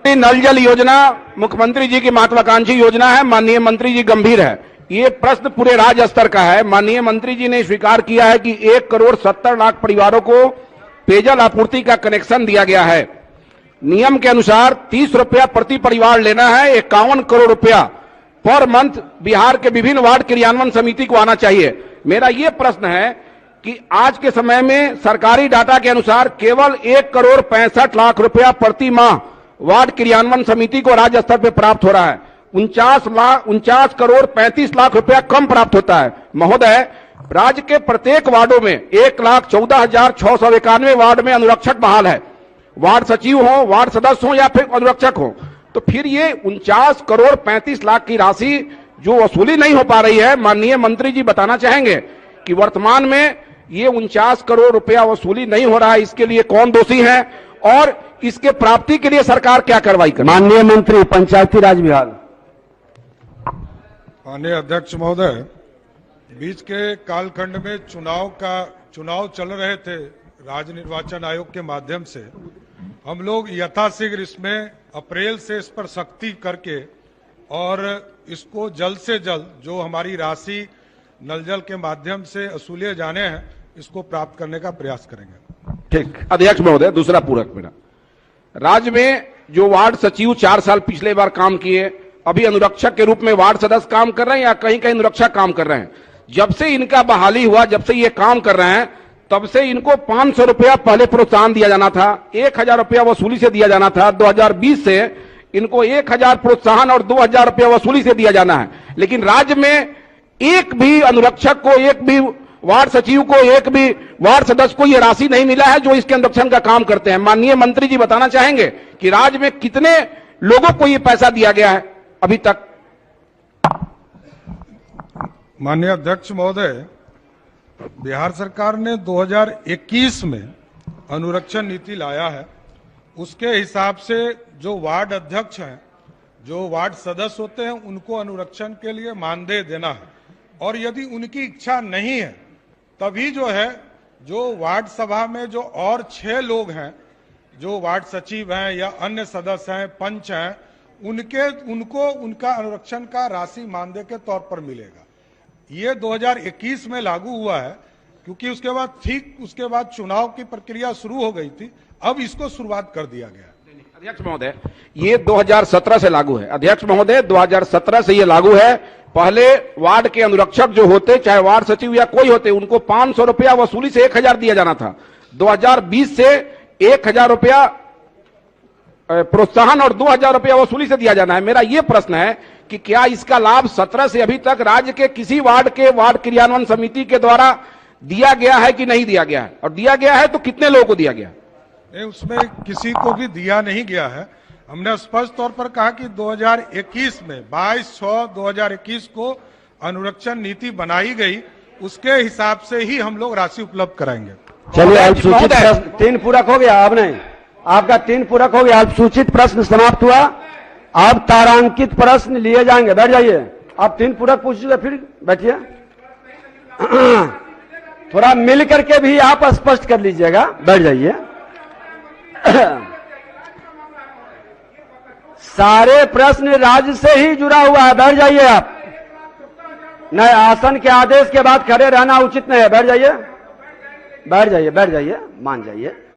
नल जल योजना मुख्यमंत्री जी की महत्वाकांक्षी योजना है। माननीय मंत्री जी गंभीर है। ये प्रश्न पूरे राज्य स्तर का है। माननीय मंत्री जी ने स्वीकार किया है कि 1,70,00,000 परिवारों को पेयजल आपूर्ति का कनेक्शन दिया गया है। नियम के अनुसार 30 रुपया प्रति परिवार लेना है। 51 करोड़ रुपया पर मंथ बिहार के विभिन्न वार्ड क्रियान्वयन समिति को आना चाहिए। मेरा यह प्रश्न है कि आज के समय में सरकारी डाटा के अनुसार केवल 1,65,00,000 रुपया प्रति माह वार्ड क्रियान्वयन समिति को राज्य स्तर पर प्राप्त हो रहा है। 49,35,00,000 रुपया कम प्राप्त होता है। महोदय, राज्य के प्रत्येक वार्डों में 1,14,691 वार्ड में अनुरक्षक बहाल है। वार्ड सचिव हो, वार्ड सदस्य हो या फिर अनुरक्षक हो, तो फिर ये 49,35,00,000 की राशि जो वसूली नहीं हो पा रही है, माननीय मंत्री जी बताना चाहेंगे कि वर्तमान में ये 49 करोड़ रुपया वसूली नहीं हो रहा है, इसके लिए कौन दोषी है और इसके प्राप्ति के लिए सरकार क्या कार्रवाई करे? माननीय मंत्री पंचायती राज विभाग। माननीय अध्यक्ष महोदय, बीच के कालखंड में चुनाव चल रहे थे। राज्य निर्वाचन आयोग के माध्यम से हम लोग यथाशीघ्र इसमें अप्रैल से इस पर सख्ती करके और इसको जल्द से जल्द जो हमारी राशि नल जल के माध्यम से वसूले जाने हैं, इसको प्राप्त करने का प्रयास करेंगे। ठीक। अध्यक्ष महोदय, दूसरा पूरक मेरा, राज्य में जो वार्ड सचिव 4 साल पिछले बार काम किए, अभी अनुरक्षक के रूप में वार्ड सदस्य काम कर रहे हैं या कहीं कहीं अनुरक्षक काम कर रहे हैं। जब से इनका बहाली हुआ, जब से ये काम कर रहे हैं, तब से इनको 500 रुपया पहले प्रोत्साहन दिया जाना था, 1,000 रुपया वसूली से दिया जाना था। 2020 से इनको 1,000 प्रोत्साहन और 2,000 रुपया वसूली से दिया जाना है। लेकिन राज्य में एक भी अनुरक्षक को, एक भी वार्ड सचिव को, एक भी वार्ड सदस्य को यह राशि नहीं मिला है जो इसके अनुरक्षण का काम करते हैं। माननीय मंत्री जी बताना चाहेंगे कि राज्य में कितने लोगों को यह पैसा दिया गया है अभी तक? माननीय अध्यक्ष महोदय, बिहार सरकार ने 2021 में अनुरक्षण नीति लाया है। उसके हिसाब से जो वार्ड अध्यक्ष हैं, जो वार्ड सदस्य होते हैं, उनको अनुरक्षण के लिए मानदेय देना है। और यदि उनकी इच्छा नहीं है, तभी जो है, जो वार्ड सभा में जो और 6 लोग हैं, जो वार्ड सचिव हैं या अन्य सदस्य हैं, पंच हैं, उनको उनका अनुरक्षण का राशि मानदेय के तौर पर मिलेगा। ये 2021 में लागू हुआ है, क्योंकि उसके बाद चुनाव की प्रक्रिया शुरू हो गई थी। अब इसको शुरुआत कर दिया गया। अध्यक्ष महोदय, ये 2017 से लागू है। अध्यक्ष महोदय, 2017 से ये लागू है। पहले वार्ड के अनुरक्षक जो होते, चाहे वार्ड सचिव या कोई होते, उनको 500 रुपया वसूली से 1,000 दिया जाना था। 2020 से 1,000 रुपया प्रोत्साहन और 2,000 रुपया वसूली से दिया जाना है। मेरा यह प्रश्न है कि क्या इसका लाभ 17 से अभी तक राज्य के किसी वार्ड के वार्ड क्रियान्वयन समिति के द्वारा दिया गया है कि नहीं दिया गया है, और दिया गया है तो कितने लोगों को दिया गया? उसमें किसी को भी दिया नहीं गया है। हमने स्पष्ट तौर पर कहा कि 2021 में 22/6/2021 को अनुरक्षण नीति बनाई गई, उसके हिसाब से ही हम लोग राशि उपलब्ध कराएंगे। चलिए, अल्पसूचित प्रश्न 3 पूरक हो गया। आपने आपका 3 पूरक हो गया। अल्पसूचित प्रश्न समाप्त हुआ। अब तारांकित प्रश्न लिए जाएंगे। बैठ जाइए। आप 3 पूरक पूछिए, फिर बैठिए। थोड़ा मिल करके भी आप स्पष्ट कर लीजिएगा। बैठ जाइए। सारे प्रश्न राज्य से ही जुड़ा हुआ है। बैठ जाइए आप। नहीं, आसन के आदेश के बाद खड़े रहना उचित नहीं है। बैठ जाइए, बैठ जाइए, बैठ जाइए, मान जाइए।